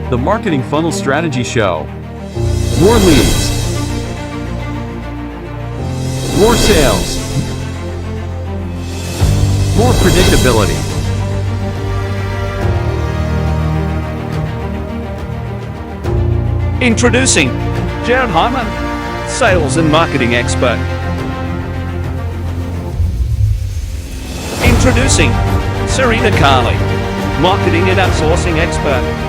The Marketing Funnel Strategy Show. More leads. More sales. More predictability. Introducing Jared Hyman, sales and marketing expert. Introducing Serena Carly, marketing and outsourcing expert.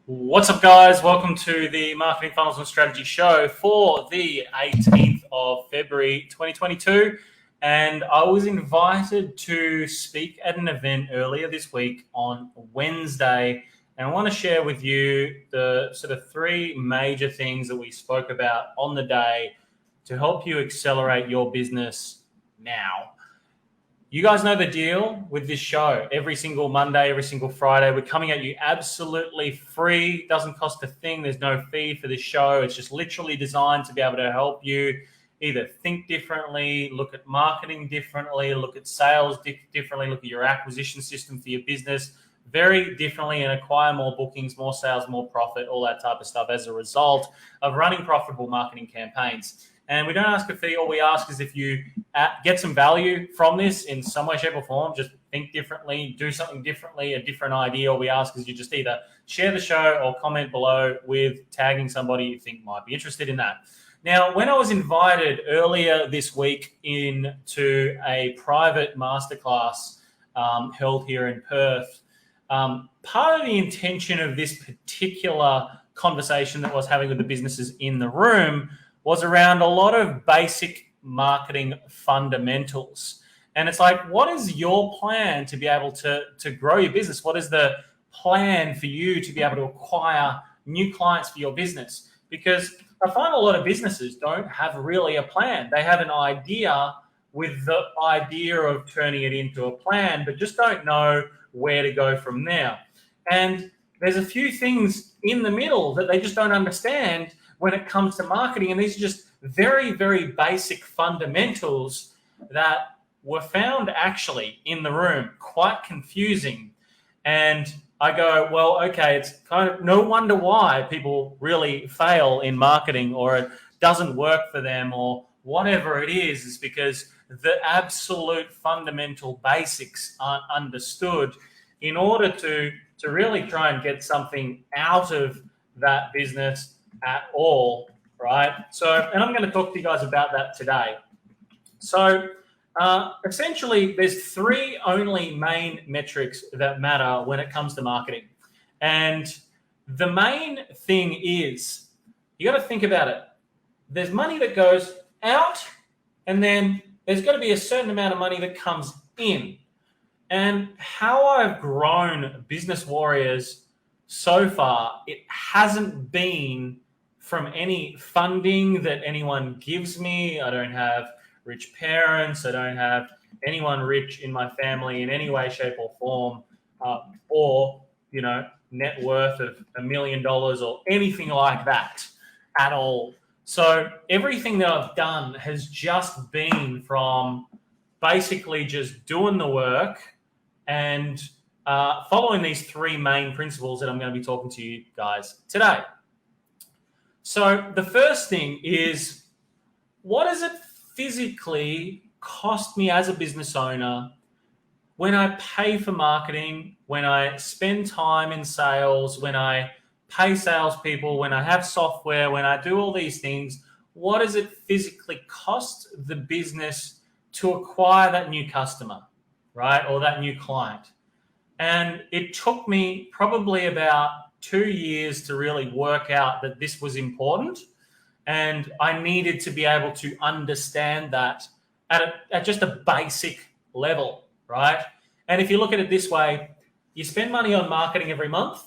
What's up, guys? Welcome to the Marketing Funnels and Strategy Show for the 18th of February 2022. And I was invited to speak at an event earlier this week on Wednesday. And I want to share with you the sort of three major things that we spoke about on the day to help you accelerate your business now. You guys know the deal with this show. Every single Monday, every single Friday, we're coming at you absolutely free. Doesn't cost a thing. There's no fee for this show. It's just literally designed to be able to help you either think differently, look at marketing differently, look at sales differently, look at your acquisition system for your business very differently, and acquire more bookings, more sales, more profit, all that type of stuff as a result of running profitable marketing campaigns. And we don't ask a fee. All we ask is if you get some value from this in some way, shape, or form, just think differently, do something differently, a different idea. All we ask is you just either share the show or comment below with tagging somebody you think might be interested in that. Now, when I was invited earlier this week into a private masterclass held here in Perth, part of the intention of this particular conversation that I was having with the businesses in the room was around a lot of basic marketing fundamentals. And it's like, what is your plan to be able to grow your business? What is the plan for you to be able to acquire new clients for your business? Because I find a lot of businesses don't have really a plan. They have an idea with the idea of turning it into a plan, but just don't know where to go from there. And there's a few things in the middle that they just don't understand when it comes to marketing. And these are just very, very basic fundamentals that were found actually in the room, quite confusing. And I go, well, okay, it's kind of no wonder why people really fail in marketing, or it doesn't work for them, or whatever it is because the absolute fundamental basics aren't understood in order to really try and get something out of that business at all, right? So, and I'm going to talk to you guys about that today. So, essentially, there's three only main metrics that matter when it comes to marketing. And the main thing is, you got to think about it. There's money that goes out, and then there's got to be a certain amount of money that comes in. And how I've grown Business Warriors so far, it hasn't been from any funding that anyone gives me. I don't have rich parents. I don't have anyone rich in my family in any way, shape, or form, or net worth of $1 million or anything like that at all. So everything that I've done has just been from basically just doing the work and following these three main principles that I'm going to be talking to you guys today. So the first thing is, what does it physically cost me as a business owner when I pay for marketing, when I spend time in sales, when I pay salespeople, when I have software, when I do all these things? What does it physically cost the business to acquire that new customer, right? Or that new client? And it took me probably about 2 years to really work out that this was important. And I needed to be able to understand that at just a basic level, right? And if you look at it this way, you spend money on marketing every month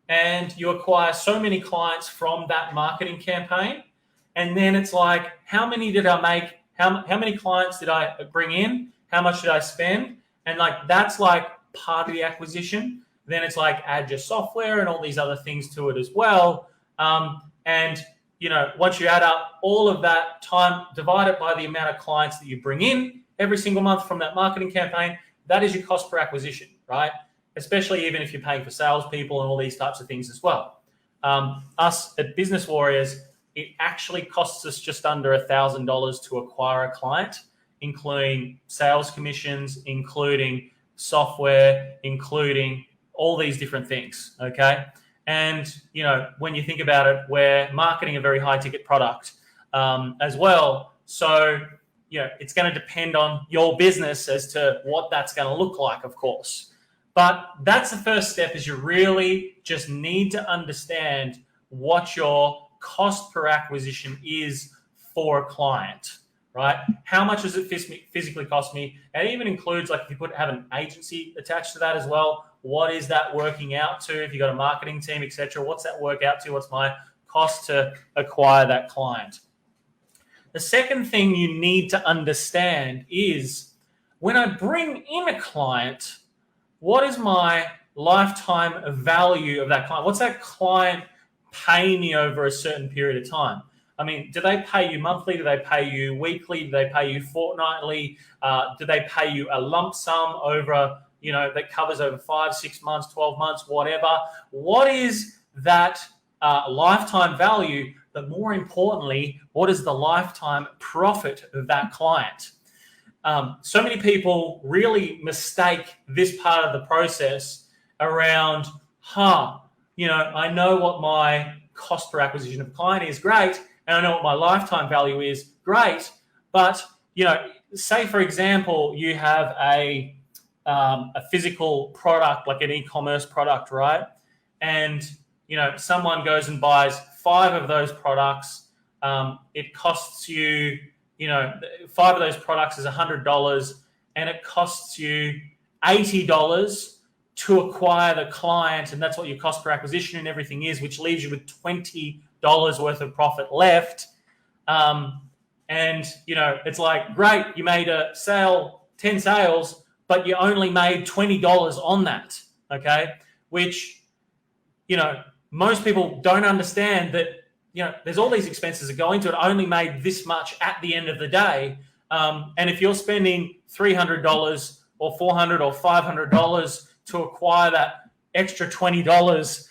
and you acquire so many clients from that marketing campaign. And then it's like, how many did I make? How many clients did I bring in? How much did I spend? And like, that's like part of the acquisition. Then it's like, add your software and all these other things to it as well. And once you add up all of that time, divide it by the amount of clients that you bring in every single month from that marketing campaign, that is your cost per acquisition, right? Especially even if you're paying for salespeople and all these types of things as well. Us at Business Warriors, it actually costs us just under $1,000 to acquire a client, including sales commissions, including software, including all these different things, okay? And, when you think about it, we're marketing a very high ticket product as well. So, it's going to depend on your business as to what that's going to look like, of course. But that's the first step, is you really just need to understand what your cost per acquisition is for a client, right? How much does it physically cost me? And it even includes, like, if you have an agency attached to that as well, what is that working out to? If you've got a marketing team, etc., what's that work out to? What's my cost to acquire that client? The second thing you need to understand is, when I bring in a client, what is my lifetime value of that client? What's that client pay me over a certain period of time? I mean, do they pay you monthly? Do they pay you weekly? Do they pay you fortnightly? Do they pay you a lump sum over, that covers over 5, 6 months, 12 months, whatever? What is that lifetime value? But more importantly, what is the lifetime profit of that client? So many people really mistake this part of the process around, I know what my cost per acquisition of client is, great, and I know what my lifetime value is, great, but, say, for example, you have a physical product, like an e-commerce product, right? And, someone goes and buys 5 of those products. It costs you, 5 of those products is $100, and it costs you $80 to acquire the client, and that's what your cost per acquisition and everything is, which leaves you with $20 worth of profit left. It's like, great, you made 10 sales, but you only made $20 on that, okay? Which, most people don't understand that, there's all these expenses that go into it. I only made this much at the end of the day. And if you're spending $300 or $400 or $500 to acquire that extra $20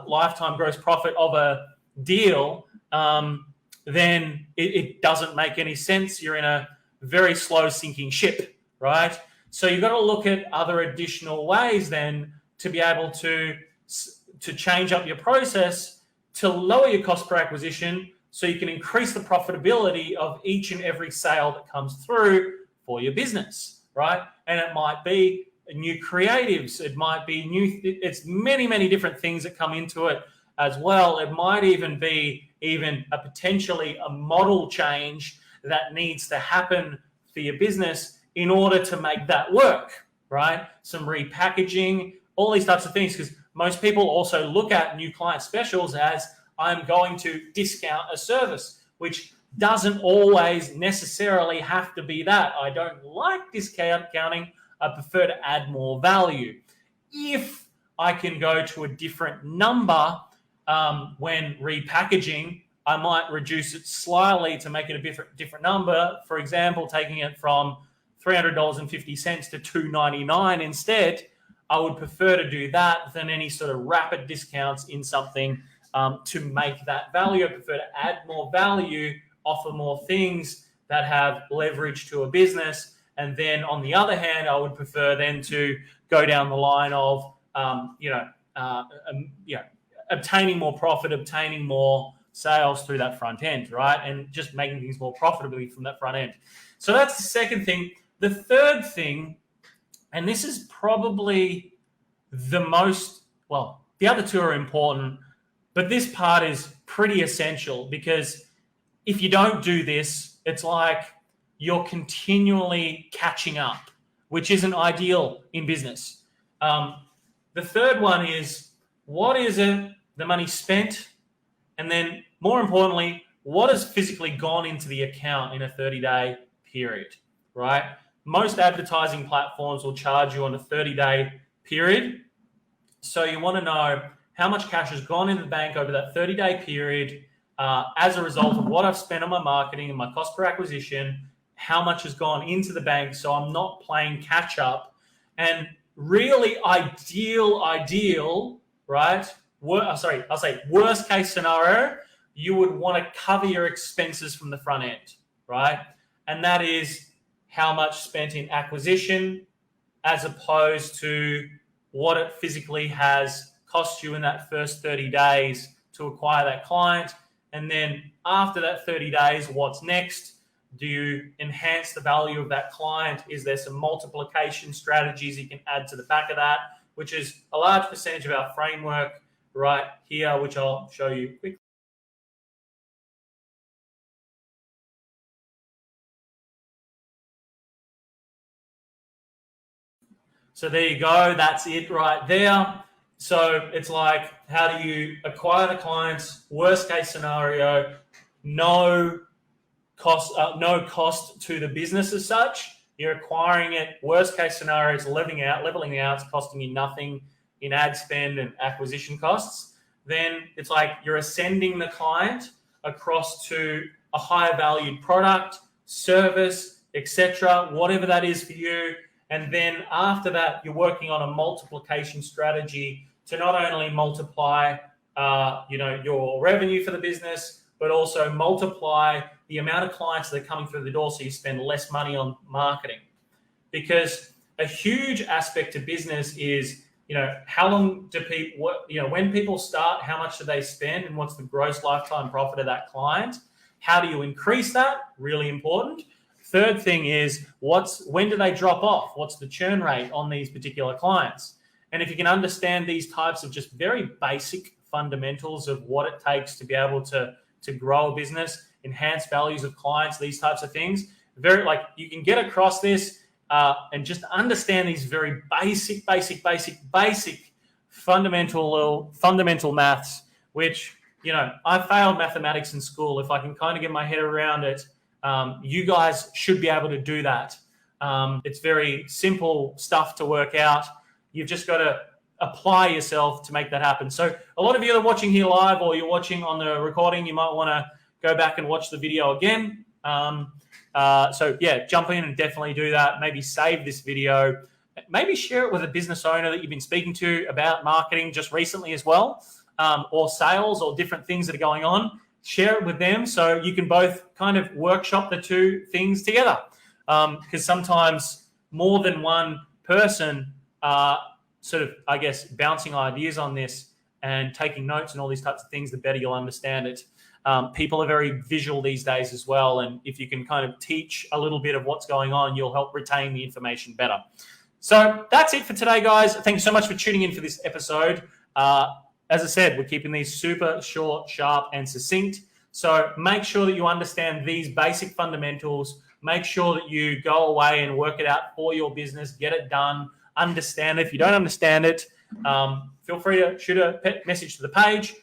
lifetime gross profit of a deal, then it doesn't make any sense. You're in a very slow sinking ship, right? So you've got to look at other additional ways then to be able to change up your process to lower your cost per acquisition, so you can increase the profitability of each and every sale that comes through for your business, right? And it might be new creatives. It might be it's many, many different things that come into it as well. It might even be potentially a model change that needs to happen for your business in order to make that work, right? Some repackaging, all these types of things, because most people also look at new client specials as, I'm going to discount a service, which doesn't always necessarily have to be that. I don't like discounting. I prefer to add more value. If I can go to a different number when repackaging, I might reduce it slightly to make it a different number. For example, taking it from $300.50 to $2.99 instead. I would prefer to do that than any sort of rapid discounts in something to make that value. I prefer to add more value, offer more things that have leverage to a business. And then on the other hand, I would prefer then to go down the line of, obtaining more profit, obtaining more sales through that front end, right? And just making things more profitably from that front end. So that's the second thing. The third thing, and this is probably the most, well, the other two are important, but this part is pretty essential, because if you don't do this, it's like you're continually catching up, which isn't ideal in business. The third one is, what is it, the money spent? And then more importantly, what has physically gone into the account in a 30-day period, right? Most advertising platforms will charge you on a 30-day period. So you want to know how much cash has gone in the bank over that 30-day period as a result of what I've spent on my marketing and my cost per acquisition, how much has gone into the bank, so I'm not playing catch up. And really ideal, right? I'll say worst case scenario, you would want to cover your expenses from the front end, right? And that is how much spent in acquisition as opposed to what it physically has cost you in that first 30 days to acquire that client. And then after that 30 days, what's next? Do you enhance the value of that client? Is there some multiplication strategies you can add to the back of that, which is a large percentage of our framework right here, which I'll show you quickly. So there you go. That's it right there. So it's like, how do you acquire the clients? Worst case scenario, no cost to the business as such. You're acquiring it. Worst case scenario is leveling out. It's costing you nothing in ad spend and acquisition costs. Then it's like you're ascending the client across to a higher valued product, service, etc., whatever that is for you. And then after that, you're working on a multiplication strategy to not only multiply, your revenue for the business, but also multiply the amount of clients that are coming through the door, so you spend less money on marketing. Because a huge aspect of business is, how long do people, when people start, how much do they spend, and what's the gross lifetime profit of that client? How do you increase that? Really important. Third thing is, when do they drop off? What's the churn rate on these particular clients? And if you can understand these types of just very basic fundamentals of what it takes to be able to grow a business, enhance values of clients, these types of things, you can get across this and just understand these very basic fundamental maths, which, I failed mathematics in school. If I can kind of get my head around it, you guys should be able to do that. It's very simple stuff to work out. You've just got to apply yourself to make that happen. So a lot of you that are watching here live, or you're watching on the recording, you might want to go back and watch the video again. Jump in and definitely do that. Maybe save this video. Maybe share it with a business owner that you've been speaking to about marketing just recently as well, or sales, or different things that are going on. Share it with them so you can both kind of workshop the two things together. Because sometimes more than one person sort of, bouncing ideas on this and taking notes and all these types of things, the better you'll understand it. People are very visual these days as well. And if you can kind of teach a little bit of what's going on, you'll help retain the information better. So that's it for today, guys. Thank you so much for tuning in for this episode. As I said, we're keeping these super short, sharp, and succinct. So make sure that you understand these basic fundamentals. Make sure that you go away and work it out for your business, get it done, understand it. If you don't understand it, feel free to shoot a message to the page.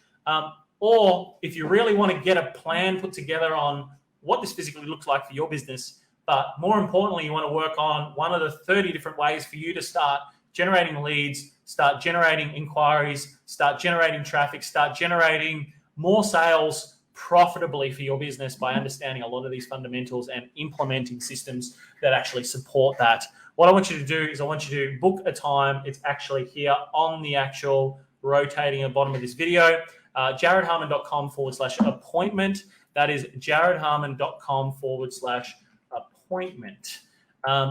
Or if you really want to get a plan put together on what this physically looks like for your business, but more importantly, you want to work on one of the 30 different ways for you to start generating leads, start generating inquiries, start generating traffic, start generating more sales profitably for your business by understanding a lot of these fundamentals and implementing systems that actually support that. What I want you to do is I want you to book a time. It's actually here on the actual rotating at the bottom of this video, jaredharman.com/appointment. That is jaredharman.com/appointment.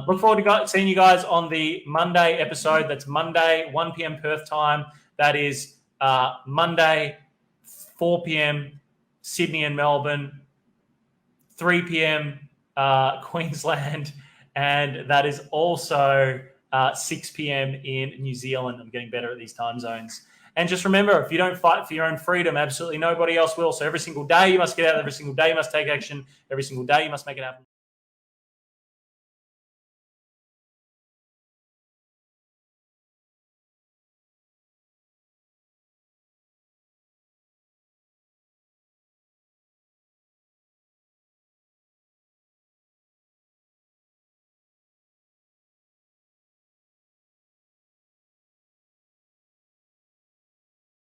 Look forward to seeing you guys on the Monday episode. That's Monday, 1 p.m. Perth time. That is Monday, 4 p.m. Sydney and Melbourne, 3 p.m. Queensland, and that is also 6 p.m. in New Zealand. I'm getting better at these time zones. And just remember, if you don't fight for your own freedom, absolutely nobody else will. So every single day you must get out, every single day you must take action, every single day you must make it happen.